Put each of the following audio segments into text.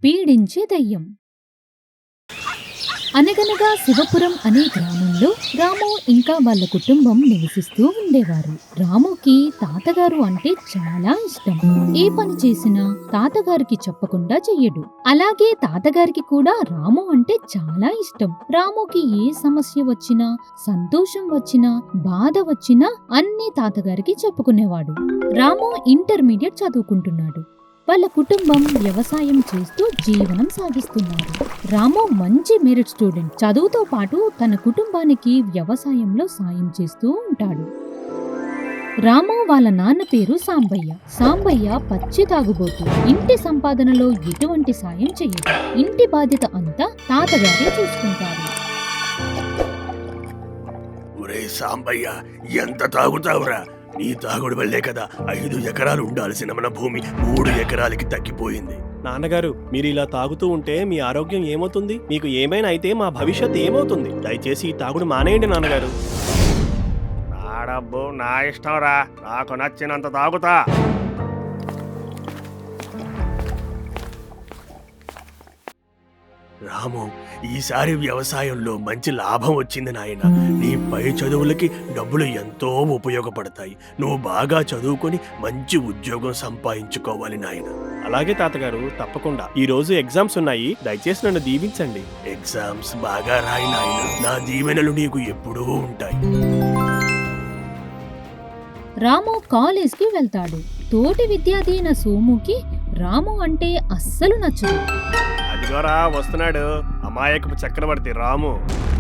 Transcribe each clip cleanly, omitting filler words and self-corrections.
పీడించే దయ్యం. అనగనగా శివపురం అనే గ్రామంలో రాము ఇంకా వాళ్ళ కుటుంబం నివసిస్తూ ఉండేవారు. రాముకి తాతగారు అంటే చాలా ఇష్టం. ఏ పని చేసినా తాతగారికి చెప్పకుండా చెయ్యడు. అలాగే తాతగారికి కూడా రాము అంటే చాలా ఇష్టం. రాముకి ఏ సమస్య వచ్చినా, సంతోషం వచ్చినా, బాధ వచ్చినా అన్నీ తాతగారికి చెప్పుకునేవాడు. రాము ఇంటర్మీడియట్ చదువుకుంటున్నాడు. వాళ్ళ కుటుంబం వ్యవసాయం చేస్తూ జీవనం సాగిస్తున్నారు. రాము మంచి మెరిట్ స్టూడెంట్. చదువుతో పాటు తన కుటుంబానికి వ్యవసాయంలో సాయం చేస్తూ ఉంటాడు. రాము వాళ్ళ నాన్న పేరు సాంబయ్య. సాంబయ్య పచ్చి తాగుబోతు. ఇంటి సంపాదనలో ఎటువంటి సాయం చెయ్యడు. ఇంటి బాధ్యత అంతా తాతగారే చూసుకుంటారు. ఒరే సాంబయ్య, ఎంత తాగుతావురా? నీ తాగుడు వల్లే కదా 5 ఎకరాలు ఉండాల్సిన మన భూమి 3 ఎకరాలకి తగ్గిపోయింది. నాన్నగారు, మీరు ఇలా తాగుతూ ఉంటే మీ ఆరోగ్యం ఏమవుతుంది? మీకు ఏమైనా అయితే మా భవిష్యత్ ఏమవుతుంది? దయచేసి ఈ తాగుడు మానేయండి నాన్నగారు. నా డబ్బు నా ఇష్టంరా, నాకు నచ్చినంత తాగుతా. రాము, ఈసారి వ్యవసాయంలో మంచి లాభం వచ్చింది నాయన. నీ పై చదువులకి డబ్బులు ఎంతో ఉపయోగపడతాయి. నువ్వు బాగా చదువుకొని మంచి ఉద్యోగం సంపాదించుకోవాలి నాయన. అలాగే తాతగారు, తప్పకుండా. ఈ రోజు ఎగ్జామ్స్ ఉన్నాయి, దయచేసి నన్ను దీవించండి. ఎగ్జామ్స్ బాగా రాయి నాయన. నా దీవెనలు నీకు ఎప్పుడూ ఉంటాయి. రాము కాలేజ్కి వెళ్తాడు. తోటి విద్యార్థి అయిన సోముకి రాము అంటే అస్సలు నచ్చదు. అదిగోరా వస్తున్నాడు అమాయకపు చక్రవర్తి రాము.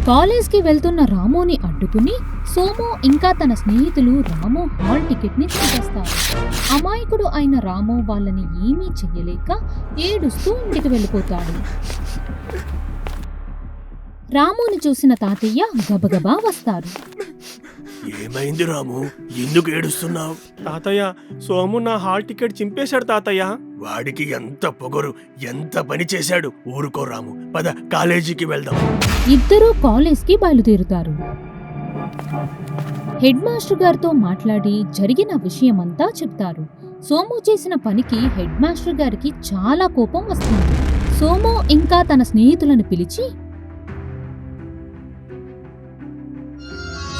కాలేజ్కి వెళ్తున్న రాముని అడ్డుకుని సోము ఇంకా తన స్నేహితులు రాము హాల్ టికెట్ ని తీసేస్తారు. అమాయకుడు అయిన రాము వాళ్ళని ఏమీ చెయ్యలేక ఏడుస్తూ ఇంటికి వెళ్ళిపోతాడు. రాముని చూసిన తాతయ్య గబగబా వస్తారు. ఏమైంది రాము? ఎందుకు ఏడుస్తున్నావు? తాతయ్య, సోము నా హాల్ టికెట్ చింపేశాడు తాతయ్య. వాడికి ఎంత పొగరు, ఎంత పని చేశాడు. ఊరుకో రాము, పద కాలేజీకి వెళ్దాం. ఇద్దరూ కాలేజ్కి బయలుదేరుతారు. హెడ్ మాస్టర్ గారితో మాట్లాడి జరిగిన విషయమంతా చెప్తారు. సోము చేసిన పనికి హెడ్ మాస్టర్ గారికి చాలా కోపం వస్తుంది. సోము ఇంకా తన స్నేహితులను పిలిచి,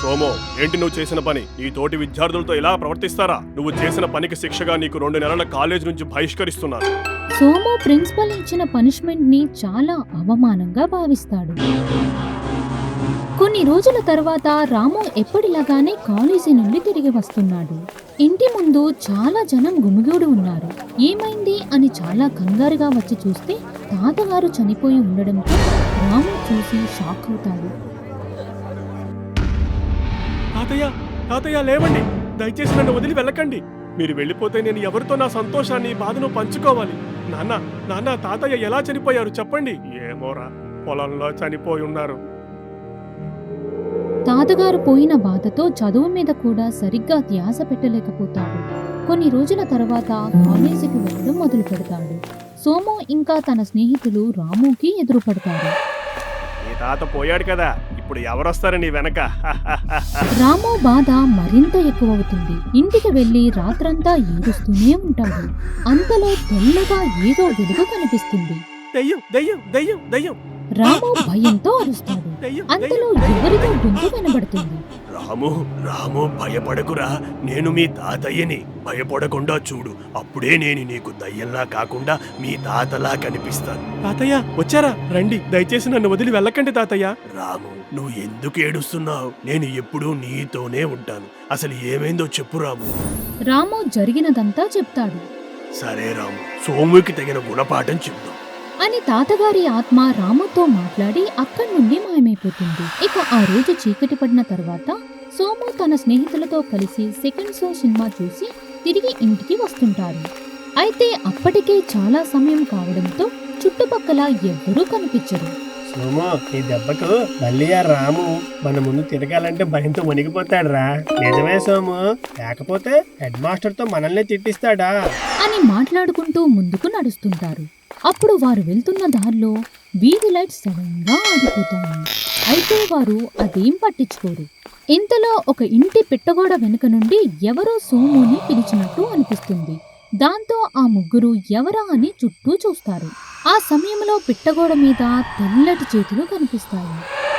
సోము, ఏంటి నువ్వు చేసిన పని? నీ తోటి విద్యార్థులతో ఇలా ప్రవర్తిస్తారా? నువ్వు చేసిన పనికి శిక్షగా నీకు 2 నెలల కాలేజ్ నుంచి బహిష్కరిస్తున్నాను. సోము ప్రిన్సిపల్ ఇచ్చిన పనిష్మెంట్ ని చాలా అవమానంగా భావిస్తాడు. కొన్ని రోజుల తర్వాత రాము ఎప్పటిలాగానే కాలేజీ నుండి తిరిగి వస్తున్నాడు. ఇంటి ముందు చాలా జనం గుమిగూడి ఉన్నారు. ఏమైంది అని చాలా కంగారుగా వచ్చి చూస్తే తాతగారు చనిపోయి ఉండడంతో రాము చూసి షాక్ అవుతాడు. తాతయ్య, తాతయ్య లేవండి, దయచేసి నన్ను వదిలి వెళ్ళకండి. మీరు వెళ్ళిపోతే నేను ఎవరితో నా సంతోషాన్ని, బాధను పంచుకోవాలి? నాన్న, తాతయ్య ఎలా చనిపోయారు చెప్పండి. ఏమోరా, పొలంలో చనిపోయి ఉన్నారు. తాతగారు పోయిన బాధతో చదువు మీద కూడా సరిగ్గా ధ్యాస పెట్టలేకపోతాడు. కొన్ని రోజుల తర్వాత కాలేజీకి వెళ్ళడం మొదలు పెడతాడు. సోము ఇంకా తన స్నేహితులు రాముకి ఎదురుపడతారు. నీ తాత పోయాడు కదా, ఇప్పుడు ఎవరొస్తారు నీ వెనక? రాము బాధ మరింత ఎక్కువవుతుంది. ఇంటికి వెళ్లి రాత్రంతా ఏడుస్తూనే ఉంటాడు. అంతలో తెల్లగా ఏదో వెలుగు కనిపిస్తుంది. దయ్యం, దయ్యం, దయ్యం, దయ్యం. రాము భయంతో అరుస్తాడు. అంతలో ఎవరితో గొంతు వినబడుతుంది. రాము, భయపడకురా, నేను మీ తాతయ్యని. భయపడకుండా చూడు, అప్పుడే నేను నీకు దయ్యంలా కాకుండా మీ తాతలా కనిపిస్తాను. తాతయ్య వచ్చారా? రండి, దయచేసి నన్ను వదిలి వెళ్ళకండి తాతయ్య. రాము, నువ్వు ఎందుకు ఏడుస్తున్నావు? నేను ఎప్పుడూ నీతోనే ఉంటాను. అసలు ఏమైందో చెప్పు రాము. రాము జరిగినదంతా చెప్తాడు. సరే రాము, సోముకి తగిన గుణపాఠం చెప్తాం అని తాతగారి ఆత్మ రాముతో మాట్లాడి అక్కడి నుండి మాయమైపోతుంది. ఇక ఆ రోజు చీకటి పడిన తర్వాత సోము తన స్నేహితులతో కలిసి సెకండ్ షో సినిమా చూసి తిరిగి ఇంటికి వస్తుంటారు. అయితే అప్పటికే చాలా సమయం కావడంతో చుట్టుపక్కల ఎవ్వరూ కనిపించరు. సోము, ఈ దెబ్బకు మళ్ళీ ఆ రాము మన ముందు తిరగాలంటే భయంతో వణికిపోతాడు రా. నిజమే సోము, లేకపోతే హెడ్ మాస్టర్ తో మనల్ని తిట్టిస్తాడా అని మాట్లాడుకుంటూ ముందుకు నడుస్తుంటారు. అప్పుడు వారు వెళ్తున్న దారిలో వీధి లైట్స్ సడన్గా ఆగిపోతాయి. అయితే వారు అదేం పట్టించుకోరు. ఇంతలో ఒక ఇంటి పిట్టగోడ వెనుక నుండి ఎవరో సోముని పిలిచినట్టు అనిపిస్తుంది. దాంతో ఆ ముగ్గురు ఎవరా అని చుట్టూ చూస్తారు. ఆ సమయంలో పిట్టగోడ మీద తెల్లటి చేతులు కనిపిస్తాయి.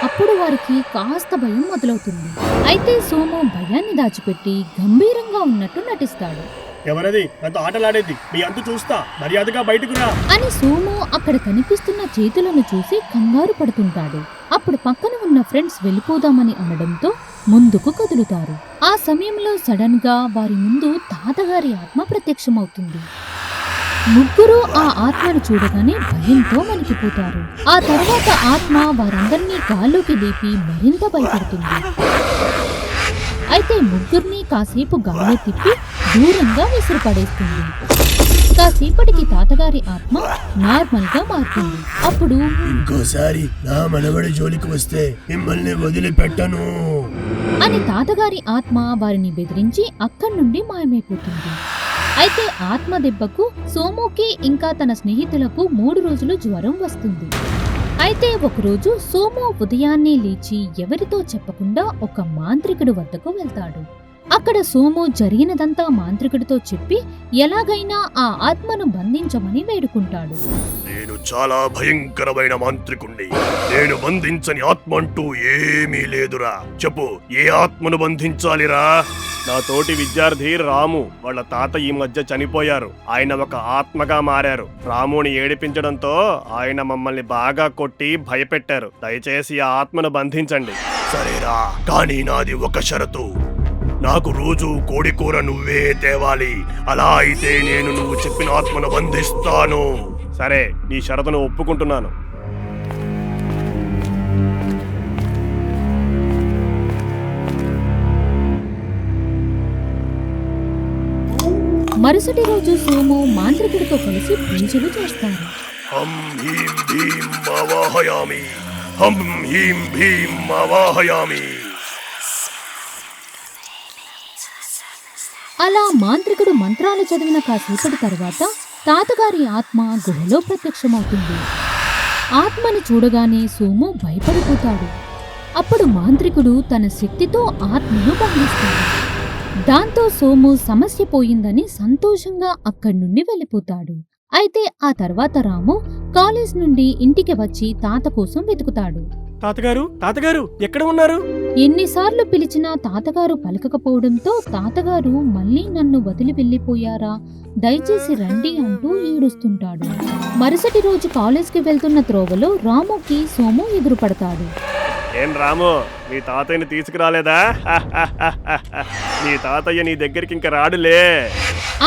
అప్పుడు వారికి కాస్త భయం మొదలవుతుంది. అయితే సోము భయాన్ని దాచిపెట్టి గంభీరంగా ఉన్నట్టు నటిస్తాడు. ఎవరది నాతో ఆటలాడేది? మీ అంతు చూస్తా, మర్యాదగా బయటకు రా. అని సోము అక్కడ కనిపిస్తున్న చేతులను చూసి కంగారు పడుతుంటాడు. అప్పుడు పక్కన ఉన్న ఫ్రెండ్స్ వెళ్ళిపోదామని అనడంతో ముందుకు కదులుతారు. ఆ సమయంలో సడన్ గా వారి ముందు తాతగారి ఆత్మ ప్రత్యక్షమవుతుంది. ముగ్గురు ఆ ఆత్మను చూడగానే భయంతో వణికిపోతారు. ఆ తర్వాత ఆత్మ వారందరినీ గాల్లోకి లేపి మరింత భయపడుతుంది. అయితే ముగ్గురిని కాసేపు గాల్లో తిప్పి దూరంగా విసిరిపడేస్తుంది. కాసేపటికి తాతగారి ఆత్మ నార్మల్ గా మారుతుంది. అప్పుడు ఇంకోసారి నా మనవడి జోలికి వస్తే మిమ్మల్ని వదిలిపెట్టను అని తాతగారి ఆత్మ వారిని బెదిరించి అక్కడి నుండి మాయమైపోతుంది. అయితే ఆత్మ దెబ్బకు సోముకి ఇంకా తన స్నేహితులకు 3 రోజులు జ్వరం వస్తుంది. అయితే ఒకరోజు సోము ఉదయాన్నే లేచి ఎవరితో చెప్పకుండా ఒక మాంత్రికుడి వద్దకు వెళ్తాడు. అక్కడ సోము జరిగినదంతా మాంత్రికుడితో చెప్పి ఎలాగైనా ఆ ఆత్మను బంధించమని వేడుకుంటాడు. నేను చాలా భయంకరమైన మాంత్రికుణ్ణి. నేను బంధించని ఆత్మ అంటూ ఏమీ లేదురా. చెప్పు, ఏ ఆత్మను బంధించాలిరా? నా తోటి విద్యార్థి రాము వాళ్ళ తాత ఈ మధ్య చనిపోయారు. ఆయన ఒక ఆత్మగా మారారు. రాముని ఏడిపించడంతో ఆయన మమ్మల్ని బాగా కొట్టి భయపెట్టారు. దయచేసి ఆ ఆత్మను బంధించండి. సరేరా, కానీ నాది ఒక షరతు. నాకు రోజు కోడి కూర నువ్వే తేవాలి. అలా అయితే నేను నువ్వు చెప్పిన ఆత్మను బంధిస్తాను. సరే, నీ షరతును ఒప్పుకుంటున్నాను. మరుసటి రోజు సోము మాంత్రికుడితో కలిసి పూజలు చేస్తారు. హం హీం భీం అవాహయామి. హం హీం భీం అవాహయామి. అలా మాంత్రికుడు మంత్రాలు చదివిన కాసేపటి తర్వాత తాతగారి ఆత్మ గుహలో ప్రత్యక్షమవుతుంది. ఆత్మను చూడగానే సోము భయపడిపోతాడు. అప్పుడు మాంత్రికుడు తన శక్తితో ఆత్మను బంధిస్తాడు. దాంతో సోము సమస్య పోయిందని సంతోషంగా అక్కడి నుండి వెళ్ళిపోతాడు. అయితే ఆ తర్వాత రాము కాలేజ్ నుండి ఇంటికి వచ్చి తాత కోసం వెతుకుతాడు. తాతగారు ఎక్కడ ఉన్నారు? ఎన్నిసార్లు పిలిచినా తాతగారు పలకకపోవడంతో తాతగారు మళ్ళీ నన్ను వదిలి వెళ్ళిపోయారా, దయచేసి రండి అంటూ ఏడుస్తుంటాడు. మరుసటి రోజు కాలేజ్కి వెళ్తున్న త్రోవలో రాముకి సోము ఎదురుపడతాడు. ఏం రాము, మీ తాతయ్యని తీసుకురాలేదా? నీ తాతయ్య నీ దగ్గరికి ఇంక రాడులే.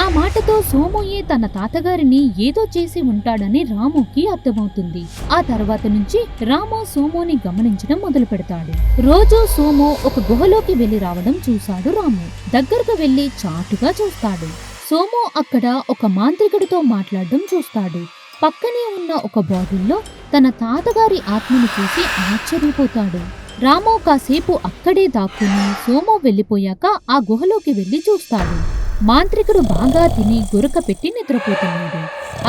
ఆ మాటతో సోముయే తన తాతగారిని ఏదో చేసి ఉంటాడని రాముకి అర్థమవుతుంది. ఆ తర్వాత నుంచి రాము సోముని గమనించడం మొదలు పెడతాడు. రోజు సోము ఒక గుహలోకి వెళ్లి రావడం చూశాడు రాము. దగ్గరకు వెళ్లి చాటుగా చూస్తాడు. సోము అక్కడ ఒక మాంత్రికుడితో మాట్లాడడం చూస్తాడు. పక్కనే ఉన్న ఒక బాటిల్లో తన తాతగారి ఆత్మను చూసి ఆశ్చర్యపోతాడు. రాము కాసేపు అక్కడే దాక్కుని సోము వెళ్ళిపోయాక ఆ గుహలోకి వెళ్లి చూస్తాడు. మాంత్రికుడు బాగా తిని గురక పెట్టి నిద్రపోతున్నాడు.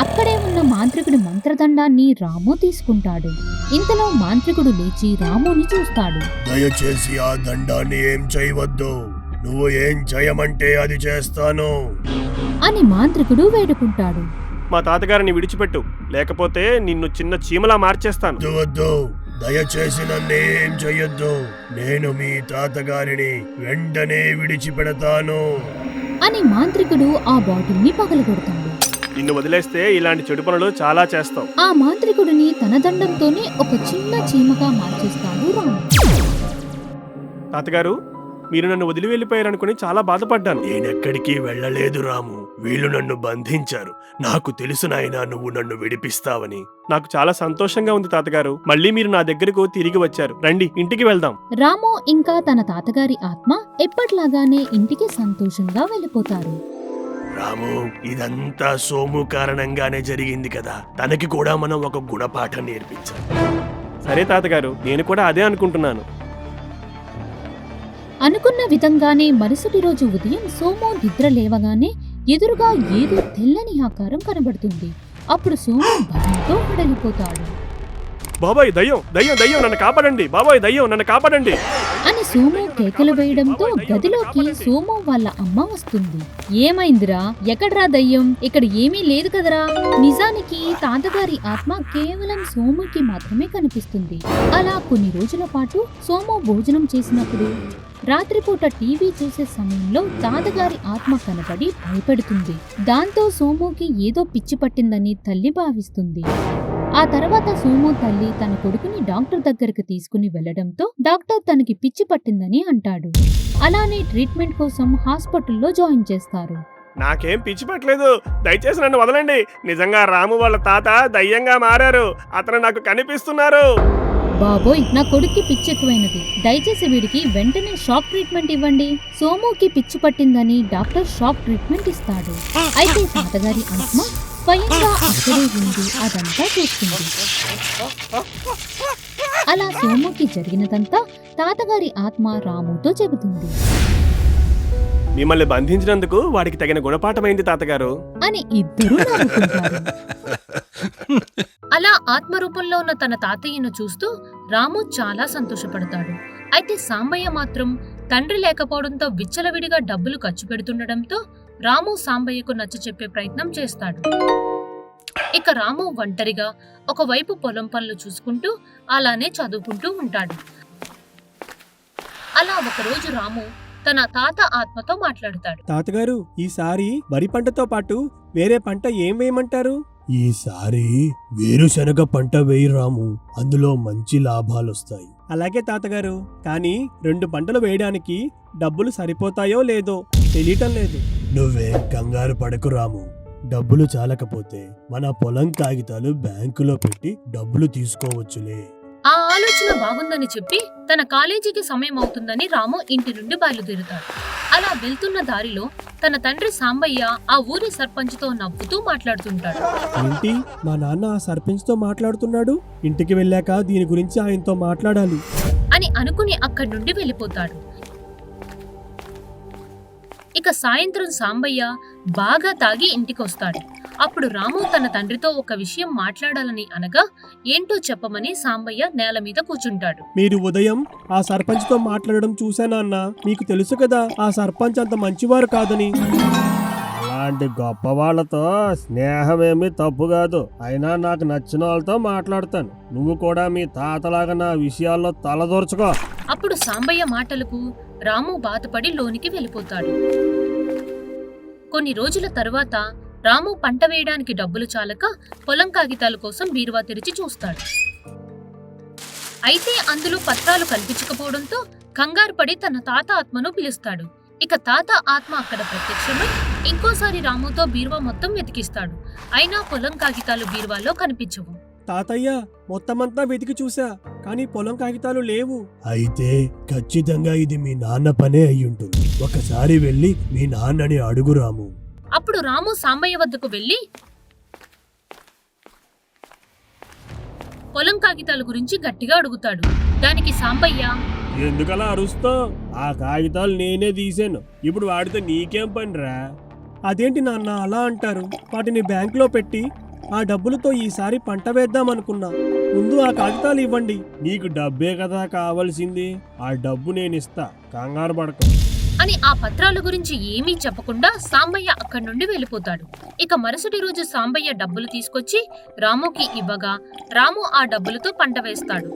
అక్కడే ఉన్న మాంత్రికుడి మంత్రదండాన్ని రాము తీసుకుంటాడు. ఇంతలో మాంత్రికుడు లేచి రాముని చూస్తాడు. దయచేసి ఆ దండాన్ని ఏం చేయవద్దు. నువ్వు ఏం చేయమంటే అది చేస్తాను అని మాంత్రికుడు వేడుకుంటాడు. మా తాతగారిని విడిచిపెట్టు, లేకపోతే నిన్ను చిన్న చీమలా మార్చేస్తాను. వద్దు వద్దు, దయచేసి నన్నేం చెయ్యొద్దు. నేను మీ తాతగారిని వెంటనే విడిచిపెడతాను అని మాంత్రికుడు ఆ బాటిల్ని పగలగొడతాడు. నిన్ను వదిలేస్తే ఇలాంటి చెడు పనులు చాలా చేస్తావు. ఆ మాంత్రికుడిని తన దండంతోనే ఒక చిన్న చీమగా మార్చేస్తాడు రాము. తాతగారు, మీరు నన్ను వదిలి వెళ్ళిపోయారనుకుని చాలా బాధపడ్డాను. నేనెక్కడికి వెళ్ళలేదు రాము. వీళ్ళు నన్ను బంధించారు. నాకు తెలుసు నాయనా, నువ్వు నన్ను విడిపిస్తావని. నాకు చాలా సంతోషంగా ఉంది తాతగారు. మళ్ళీ మీరు నా దగ్గరకు తిరిగి వచ్చారు. రండి, ఇంటికి వెళ్దాం. రాము ఇంకా తన తాతగారి ఆత్మ ఎప్పట్లాగానే ఇంటికి సంతోషంగా వెళ్ళిపోతారు. రాము, ఇదంతా సోము కారణంగానే జరిగింది కదా. తనకి కూడా మనం ఒక గుణపాఠం నేర్పించాలి. సరే తాతగారు, నేను కూడా అదే అనుకుంటున్నాను. అనుకున్న విధంగానే మరుసటి రోజు ఉదయం సోము నిద్ర లేవగానే ఎదురుగా ఏదో తెల్లని ఆకారం కనబడుతుంది. అప్పుడు సోము భయంతో హడలిపోతాడు. బాబాయ్, దయ్యం దయ్యం దయ్యం నన్ను కాపాడండి. బాబాయ్, దయ్యం నన్ను కాపాడండి అని సోము కేకలు వేయడంతో గదిలోకి సోము వాళ్ళ అమ్మ వస్తుంది. ఏమైందిరా, ఎక్కడ్రా దయ్యం? ఇక్కడ ఏమీ లేదు కదరా. నిజానికి తాతగారి ఆత్మ కేవలం సోముకి మాత్రమే కనిపిస్తుంది. అలా కొన్ని రోజుల పాటు సోము భోజనం చేసినప్పుడు, రాత్రిపూట టీవీ చూసే సమయంలో తాతగారి ఆత్మ కనబడి భయపెడుతుంది. దాంతో సోముకి ఏదో పిచ్చి పట్టిందని తల్లి భావిస్తుంది. ఆ తర్వాత సోము తల్లి తన కొడుకుని డాక్టర్ దగ్గరకు తీసుకుని వెళ్లడంతో డాక్టర్ తనకి పిచ్చి పట్టిందని అంటాడు. అలానే ట్రీట్మెంట్ కోసం హాస్పిటల్లో జాయిన్ చేస్తారు. నాకేం పిచ్చి పట్టలేదు, దయచేసి నన్ను వదలండి. నిజంగా రాము వాళ్ళ తాత దయ్యంగా మారారు. అతను నాకు కనిపిస్తున్నారు. బాబోయ్, నా కొడుక్కి పిచ్చి ఎక్కువైనది. దయచేసి వీడికి వెంటనే షాక్ ట్రీట్మెంట్ ఇవ్వండి. సోముకి పిచ్చి పట్టిందని డాక్టర్ షాక్ ట్రీట్మెంట్ ఇస్తాడు. అయితే తాతగారి ఆత్మ స్వయంగా అక్కడే ఉండి అదంతా చూస్తుంది. అలా సోముకి జరిగినదంతా తాతగారి ఆత్మ రాముతో చెబుతుంది మిమ్మల్ని బంధించినందుకు వాడికి తగిన గుణపాఠమైంది తాతగారు అని ఇద్దరూ నవ్వుకుంటారు. అలా ఆత్మరూపంలో ఉన్న తన తాతయ్యను చూస్తూ రాము చాలా సంతోషపడతాడు. అయితే సాంబయ్య మాత్రం తండ్రి లేకపోవడంతో విచ్చలవిడిగా డబ్బులు ఖర్చు పెడుతుండటంతో రాము సాంబయ్యకు నచ్చచెప్పే ప్రయత్నం చేస్తాడు. ఇక రాము ఒంటరిగా ఒకవైపు పొలం పనులు చూసుకుంటూ అలానే చదువుకుంటూ ఉంటాడు. అలా ఒకరోజు రాము తన తాత ఆత్మతో మాట్లాడతాడు. తాతగారు, ఈసారి వరి పంటతో పాటు వేరే పంట ఏం వేయమంటారు? ఈసారి వేరుశనగ పంట వేయి రాము, అందులో మంచి లాభాలొస్తాయి. అలాగే తాతగారు, కానీ 2 పంటలు వేయడానికి డబ్బులు సరిపోతాయో లేదో తెలియటం లేదు. నువ్వేం కంగారు పడకు రాము, డబ్బులు చాలకపోతే మన పొలం కాగితాలు బ్యాంకులో పెట్టి డబ్బులు తీసుకోవచ్చులే. ఆ ఆలోచన బాగుందని చెప్పి తన కాలేజీకి సమయం అవుతుందని రాము ఇంటి నుండి బయలుదేరుతాడు. అలా వెళ్తున్న దారిలో తన తండ్రి సాంబయ్య ఆ ఊరి సర్పంచ్తో నవ్వుతూ మాట్లాడుతుంటాడు. ఏంటి, మా నాన్న ఆ సర్పంచ్తో మాట్లాడుతున్నాడు? ఇంటికి వెళ్ళాక దీని గురించి ఆయనతో మాట్లాడాలి అని అనుకుని అక్కడి నుండి వెళ్ళిపోతాడు. ఇక సాయంత్రం సాంబయ్య బాగా తాగి ఇంటికొస్తాడు. అప్పుడు రాము తన తండ్రితో ఒక విషయం మాట్లాడాలని అనగా ఏంటో చెప్పమని సాంబయ్య నేల మీద కూర్చుంటాడు. మీరు ఉదయం ఆ సర్పంచ్తో మాట్లాడడం చూశానన్న, మీకు తెలుసు కదా ఆ సర్పంచ్ అంత మంచివారు కాదని. అలాంటి గొప్ప వాళ్ళతో స్నేహమేమీ తప్పు కాదు. అయినా నాకు నచ్చిన వాళ్ళతో మాట్లాడతాను. నువ్వు కూడా మీ తాతలాగా నా విషయాల్లో తలదూర్చుకో. అప్పుడు సాంబయ్య మాటలకు రాము బాధపడి లోనికి వెళ్ళిపోతాడు. కొన్ని రోజుల తరువాత రాము పంట వేయడానికి డబ్బులు చాలక పొలం కాగితాల కోసం బీరువా తెరిచి చూస్తాడు. అయితే అందులో పత్రాలు కనిపించకపోవడంతో కంగారు పడి తన తాత ఆత్మను పిలుస్తాడు. ఇక తాత ఆత్మ అక్కడ ప్రత్యక్షమై ఇంకోసారి రాముతో బీరువా మొత్తం వెతికిస్తాడు. అయినా పొలం కాగితాలు బీరువాలో కనిపించవు. తాతయ్య, మొత్తమంతా వెతికి చూసా, కానీ పొలం కాగితాలు లేవు. అయితే ఖచ్చితంగా ఇది మీ నాన్న పనే అయ్యుంటుంది. ఒకసారి వెళ్ళి మీ నాన్నని అడుగు రాము. అప్పుడు రాము సాంబయ్య వద్దకు వెళ్లి పొలం కాగితాల గురించి గట్టిగా అడుగుతాడు. దానికి సాంబయ్య, ఎందుకలా అరుస్తావు? ఆ కాగితాలు నేనే తీసాను. ఇప్పుడు వాడితే నీకేం పనిరా? అదేంటి నాన్న అలా అంటారు? వాటిని బ్యాంకులో పెట్టి ఆ డబ్బులతో ఈసారి పంట వేద్దామనుకున్నా. ముందు ఆ కాగితాలు ఇవ్వండి. నీకు డబ్బే కదా కావాల్సింది. ఆ డబ్బు నేనిస్తా, కంగారు పడక అని ఆ పత్రాల గురించి ఏమీ చెప్పకుండా సాంబయ్య అక్కడి నుండి వెళ్ళిపోతాడు. ఇక మరుసటి రోజు సాంబయ్య డబ్బులు తీసుకొచ్చి రాముకి ఇవ్వగా రాము ఆ డబ్బులతో పంట వేస్తాడు.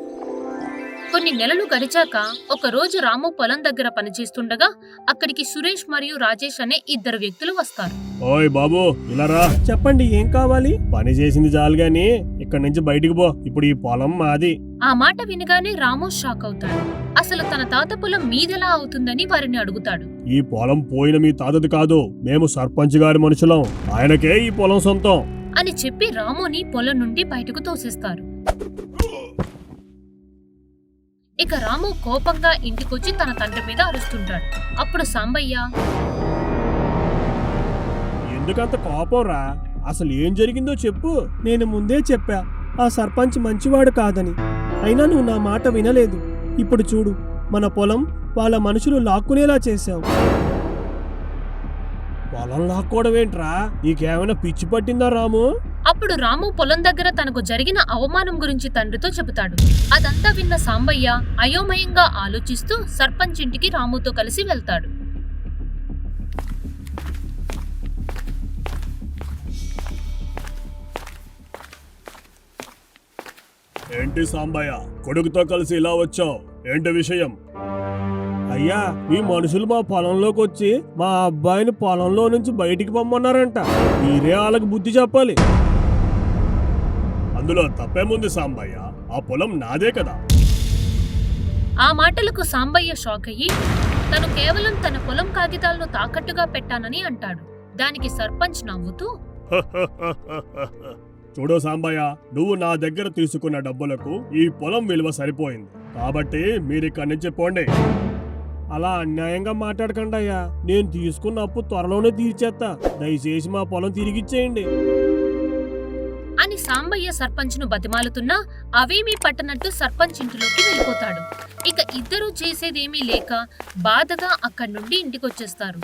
కొన్ని నెలలు గడిచాక ఒక రోజు రాము పొలం దగ్గర పనిచేస్తుండగా అక్కడికి సురేష్ మరియు రాజేష్ అనే 2 వ్యక్తులు వస్తారు. ఓయ్ బాబు, ఇలా రా. చెప్పండి, ఏం కావాలి? పని చేసింది చాలు గాని ఇక్కడి నుంచి బయటికి పో. ఇప్పుడు ఈ పొలం మాది. ఆ మాట వినగానే రాము షాక్ అవుతాడు. అసలు తన తాత పొలం మీదెలా అవుతుందని వారిని అడుగుతాడు. ఈ పొలం పోయిన మీ తాతది కాదు, మేము సర్పంచ్ గారి మనుషులం. ఆయనకే ఈ పొలం సొంతం అని చెప్పి రాముని పొలం నుండి బయటకు తోసేస్తారు. ఇక రాము కోపంగా ఇంటికొచ్చి తన తండ్రి మీద అరుస్తుంటాడు. అప్పుడు సాంబయ్య, ఎందుకంత కోపం రా? అసలు ఏం జరిగిందో చెప్పు. నేను ముందే చెప్పా ఆ సర్పంచ్ మంచివాడు కాదని. అయినా నువ్వు నా మాట వినలేదు. ఇప్పుడు చూడు, మన పొలం వాళ్ళ మనుషులు లాక్కునేలా చేశావు. పొలం లాక్కోవడం ఏంట్రా? నీకేమైనా పిచ్చి పట్టిందా రాము? అప్పుడు రాము పొలం దగ్గర తనకు జరిగిన అవమానం గురించి తండ్రితో చెబుతాడు. అదంతా విన్న సాంబయ్య అయోమయంగా ఆలోచిస్తూ సర్పంచ్ ఇంటికి రాముతో కలిసి వెళ్తాడు. ఏంటి సాంబయ్య, కొడుకుతో కలిసి ఇలా వచ్చావు? ఏంటి విషయం? అయ్యా, మీ మనుషులు మా పొలంలోకి వచ్చి మా అబ్బాయిని పొలంలో నుంచి బయటికి పొమ్మన్నారంట. మీరే వాళ్ళకి బుద్ధి చెప్పాలి. అందులో తప్పేముంది సాంబయ్య? ఆ పొలం నాదే కదా. ఆ మాటలకు సాంబయ్య షాక్ అయ్యి తను కేవలం తన పొలం కాగితాలను తాకట్టుగా పెట్టానని అంటాడు. దానికి సర్పంచ్ నవ్వుతూ, చూడు సాంబయ్య, నువ్వు నా దగ్గర తీసుకున్న డబ్బులకు ఈ పొలం విలువ సరిపోయింది. కాబట్టి మీరిక్కడి నుంచి పోండి. అలా అన్యాయంగా మాట్లాడకండి అయ్యా. నేను తీసుకున్న అప్పు త్వరలోనే తీర్చేస్తా. దయచేసి మా పొలం తిరిగిచ్చేయండి అని సాంబయ్య సర్పంచ్ను బతిమాలుతున్నా అవేమీ పట్టనట్టు సర్పంచ్ ఇంటిలోకి వెళ్ళిపోతాడు. ఇక ఇద్దరూ చేసేదేమీ లేక బాధగా అక్కడి నుండి ఇంటికొచ్చేస్తారు.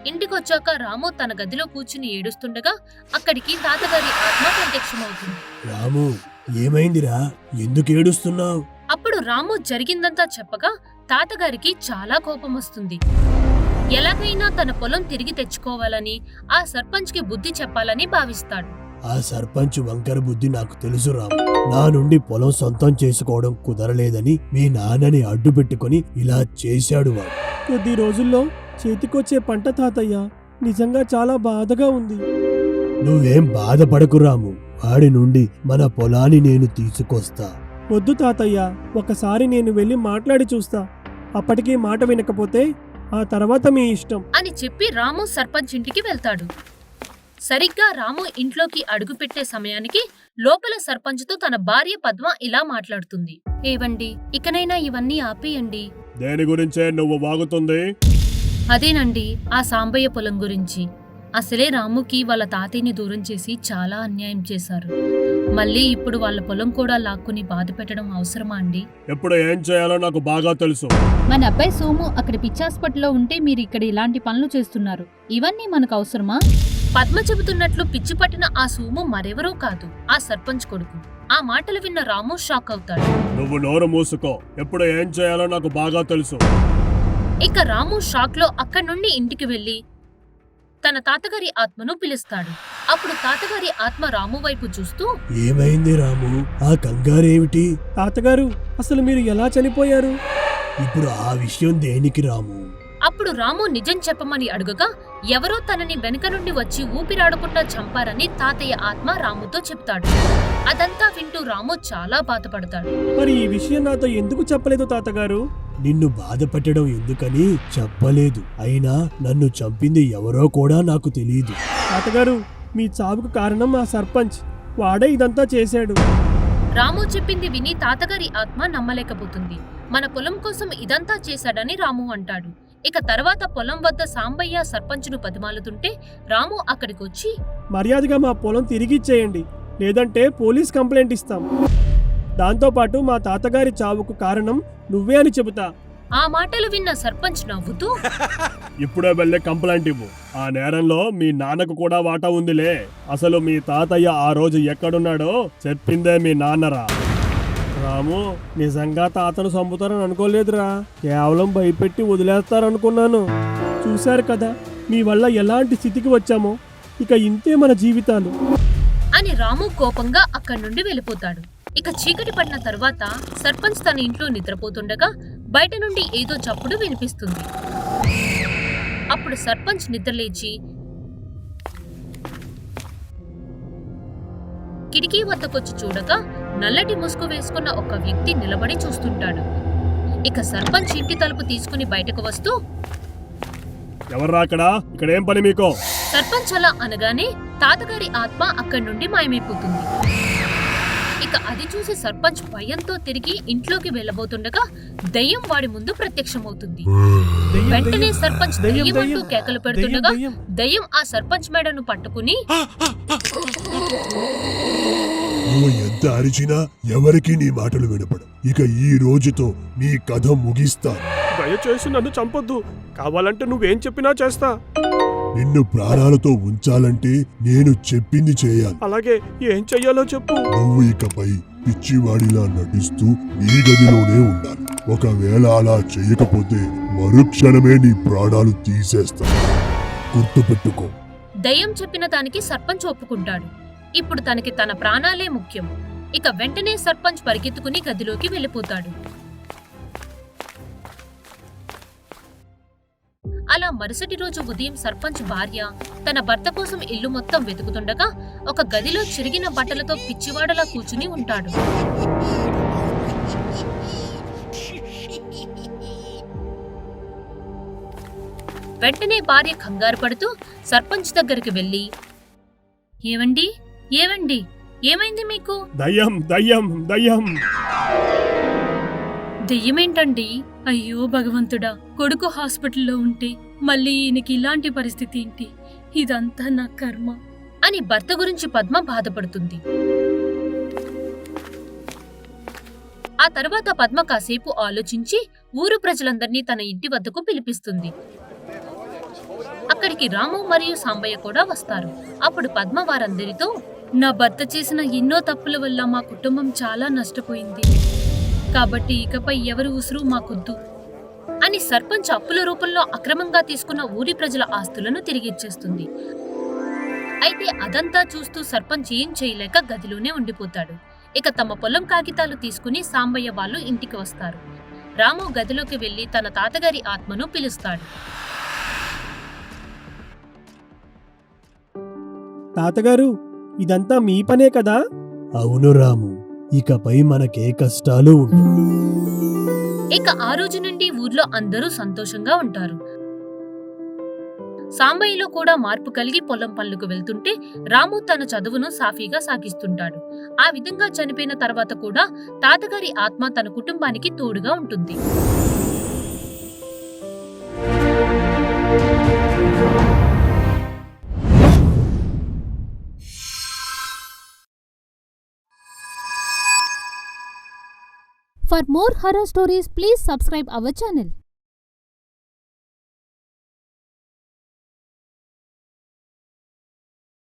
ఇంటికొచ్చాక రాము తన గదిలో కూర్చుని ఏడుస్తుండగా అక్కడికి తాతగారి ఆత్మ ప్రత్యక్షమవుతుంది. రాము, ఏమైందిరా? ఎందుకు ఏడుస్తున్నావు? అప్పుడు రాము జరిగిందంతా చెప్పగా తాతగారికి చాలా కోపం వస్తుంది. ఎలాగైనా తన పొలం తిరిగి తెచ్చుకోవాలని ఆ సర్పంచ్ కి బుద్ధి చెప్పాలని భావిస్తాడు. ఆ సర్పంచ్ వంకర బుద్ధి నాకు తెలుసు రాము. నా నుండి పొలం సొంతం చేసుకోవడం కుదరలేదని మీ నాన్నని అడ్డు పెట్టుకుని ఇలా చేశాడు వాడు. కొద్ది రోజుల్లో చేతికొచ్చే పంట తాతయ్య. నిజంగా చాలా బాధగా ఉంది. నువ్వేం బాధపడకు రాము. వాడి నుండి మన పొలాన్ని నేను తీసుకొస్తా. వద్దు తాతయ్య, ఒకసారి నేను వెళ్ళి మాట్లాడి చూస్తా. అప్పటికీ మాట వినకపోతే ఆ తర్వాత మీ ఇష్టం అని చెప్పి రాము సర్పంచ్ ఇంటికి వెళ్తాడు. సరిగ్గా రాము ఇంట్లోకి అడుగుపెట్టే సమయానికి లోపల సర్పంచ్తో తన భార్య పద్మ ఇలా మాట్లాడుతుంది. ఏవండి, ఇకనైనా ఇవన్నీ ఆపేయండి. దేని గురించే నువ్వు వాగుతుంది? అదేనండి, ఆ సాంబయ్య పొలం గురించి. అసలే రాముకి వాళ్ళ తాతయ్యని దూరం చేసి చాలా అన్యాయం చేశారు. మళ్ళీ ఇప్పుడు వాళ్ళ పొలం కూడా లాక్కుని బాధ పెట్టడం అవసరమా అండి? ఎప్పుడు ఏం చేయాలో నాకు బాగా తెలుసు. మన అబ్బాయి సోము అక్కడ పిచ్చాస్పట్లో ఉంటే మీరు ఇక్కడ ఇలాంటి పనులు చేస్తున్నారు. ఇవన్నీ మనకు అవసరమా? పద్మ చెబుతున్నట్లు పిచ్చి పట్టిన ఆ సోము మరెవరో కాదు, ఆ సర్పంచ్ కొడుకు. ఆ మాటలు విన్న రాము షాక్ అవుతాడు. నువ్వు నోరు మూసుకో. ఎప్పుడు ఏం చేయాలో నాకు బాగా తెలుసు. ఇక రాము షాక్ లో అక్కడి నుండి ఇంటికి వెళ్లి తన తాతగారి ఆత్మను పిలుస్తాడు. అప్పుడు తాతగారి ఆత్మ రాము వైపు చూస్తూ, ఏమైంది రాము? ఆ కంగారేమిటి? తాతగారు, అసలు మీరు ఎలా చనిపోయారు? ఇప్పుడు ఆ విషయం దేనికి రాము? అప్పుడు రాము నిజం చెప్పమని అడుగగా ఎవరో తనని వెనుక నుండి వచ్చి ఊపిరాడకుండా చంపారని తాతయ్య ఆత్మ రాముతో చెప్తాడు. అదంతా వింటూ రాము చాలా బాధపడతాడు. మరి ఈ విషయం నాతో ఎందుకు చెప్పలేదు తాతగారు? నిన్ను బాధ పెట్టడం ఎందుకని చెప్పలేదు. అయినా నన్ను చంపింది ఎవరో కూడా నాకు తెలియదు. తాతగారు, మీ చావుకు కారణం ఆ సర్పంచ్. వాడే ఇదంతా చేశాడు. రాము చెప్పింది విని తాతగారి ఆత్మ నమ్మలేకపోతుంది. మన పొలం కోసం ఇదంతా చేశాడని రాము అంటాడు. ఇక తర్వాత పొలం వద్ద సాంబయ్య సర్పంచ్ను బతిమాలుతుంటే రాము అక్కడికొచ్చి, మర్యాదగా మా పొలం తిరిగిచ్చేయండి, లేదంటే పోలీస్ కంప్లైంట్ ఇస్తాం. దాంతోపాటు మా తాతగారి చావుకు కారణం నువ్వే అని చెబుతా. ఆ మాటలు విన్న సర్పంచ్ నవ్వుతూ, ఇప్పుడే వెళ్ళే కంప్లైంట్ ఇవ్వు. ఆ నేరంలో మీ నాన్నకు కూడా వాటా ఉందిలే. అసలు మీ తాతయ్య ఆ రోజు ఎక్కడున్నాడో చెప్పిందే మీ నాన్నరా. రాము, నిజంగా తాతను చంపుతారని అనుకోలేదురా. కేవలం భయపెట్టి వదిలేస్తారనుకున్నాను. చూశారు కదా మీ వల్ల ఎలాంటి స్థితికి వచ్చామో. ఇక ఇంతే మన జీవితాలు అని రాము కోపంగా అక్కడి నుండి వెళ్ళిపోతాడు. ఇక చీకటి పడిన తర్వాత సర్పంచ్ తన ఇంట్లో నిద్రపోతుండగా బయట నుండి ఏదో చప్పుడు వినిపిస్తుంది. అప్పుడు సర్పంచ్ నిద్రలేచి కిటికీ వద్దకొచ్చి చూడగా నల్లటి ముసుగు వేసుకున్న ఒక వ్యక్తి నిలబడి చూస్తుంటాడు. ఇక సర్పంచ్ ఇంటి తలుపు తీసుకుని బయటకు వస్తూ, ఎవర్రా అక్కడ? ఇక్కడేం పని మీకు? సర్పంచ్ అలా అనగానే తాతగారి ఆత్మ అక్కడి నుండి మాయమైపోతుంది. ఇక అది చూసి సర్పంచ్ భయంతో తిరిగి ఇంట్లోకి వెళ్ళబోతుండగా దయ్యం వాడి ముందు ప్రత్యక్షమవుతుంది. వెంటనే సర్పంచ్ దయ్యం అంటూ కేకలు పెడుతుండగా దయ్యం ఆ సర్పంచ్ మేడను పట్టుకుని, నువ్వు ఎంత అరిచినా ఎవరికి నీ మాటలు వినపడు. ఇక ఈ రోజుతో నీ కథ ముగిస్తా. దయచేసి నన్ను చంపొద్దు. కావాలంటే నువ్వేం చెప్పినా చేస్తా. నిన్ను ప్రాణాలతో ఉంచాలంటే నేను చెప్పింది చేయాలి. అలాగే ఏం చెయ్యాలో చెప్పు. నువ్వు ఇకపై పిచ్చివాడిలా నటిస్తూ నీ గదిలోనే ఉండాలి. ఒకవేళ అలా చేయకపోతే మరుక్షణమే నీ ప్రాణాలు తీసేస్తా. గుర్తుపెట్టుకో. దయ్యం చెప్పిన దానికి సర్పంచ్ ఒప్పుకుంటాడు. ఇప్పుడు తనకి తన ప్రాణాలే ముఖ్యం. ఇక వెంటనే సర్పంచ్ పరిగెత్తుకుని గదిలోకి వెళ్ళిపోతాడు. అలా మరుసటి రోజు ఉదయం సర్పంచ్ భార్య తన భర్త కోసం ఇల్లు మొత్తం వెతుకుతుండగా ఒక గదిలో చిరిగిన బట్టలతో పిచ్చివాడలా కూర్చుని ఉంటాడు. వెంటనే భార్య కంగారు పడుతూ సర్పంచ్ దగ్గరికి వెళ్లి, ఏవండి ఏవండి ఏమైంది మీకు? దయ్యం దయ్యం దయ్యం. దెయ్యమేంటండి? అయ్యో భగవంతుడా, కొడుకు హాస్పిటల్లో ఉంటే మళ్ళీ ఈయనకి ఇలాంటి పరిస్థితి ఏంటి? ఇదంతా నా కర్మ అని భర్త గురించి పద్మ బాధపడుతుంది. ఆ తర్వాత పద్మ కాసేపు ఆలోచించి ఊరు ప్రజలందర్నీ తన ఇంటి వద్దకు పిలిపిస్తుంది. అక్కడికి రాము మరియు సాంబయ్య కూడా వస్తారు. అప్పుడు పద్మ వారందరితో, నా భర్త చేసిన ఎన్నో తప్పుల వల్ల మా కుటుంబం చాలా నష్టపోయింది. కాబట్టి ఇకపై ఎవరి ఉసురు మాకొద్దు అని సర్పంచ్ అప్పుల రూపంలో అక్రమంగా తీసుకున్న ఊరి ప్రజల ఆస్తులను తిరిగిచ్చేస్తుంది. అయితే అదంతా చూస్తూ సర్పంచ్ ఏం చేయలేక గదిలోనే ఉండిపోతాడు. ఇక తమ పొలం కాగితాలు తీసుకుని సాంబయ్య వాళ్ళు ఇంటికి వస్తారు. రాము గదిలోకి వెళ్లి తన తాతగారి ఆత్మను పిలుస్తాడు. తాతగారు, ఇదంతా మీ పనే కదా? అవును రాము, ఇకపై మనకే కష్టాలు ఉండవు. ఇక ఆ రోజు నుండి ఊర్లో అందరూ సంతోషంగా ఉంటారు. సాంబయ్యలో కూడా మార్పు కలిగి పొలం పనులకు వెళ్తుంటే రాము తన చదువును సాఫీగా సాగిస్తుంటాడు. ఆ విధంగా చనిపోయిన తర్వాత కూడా తాతగారి ఆత్మ తన కుటుంబానికి తోడుగా ఉంటుంది. For more horror stories, please subscribe our channel.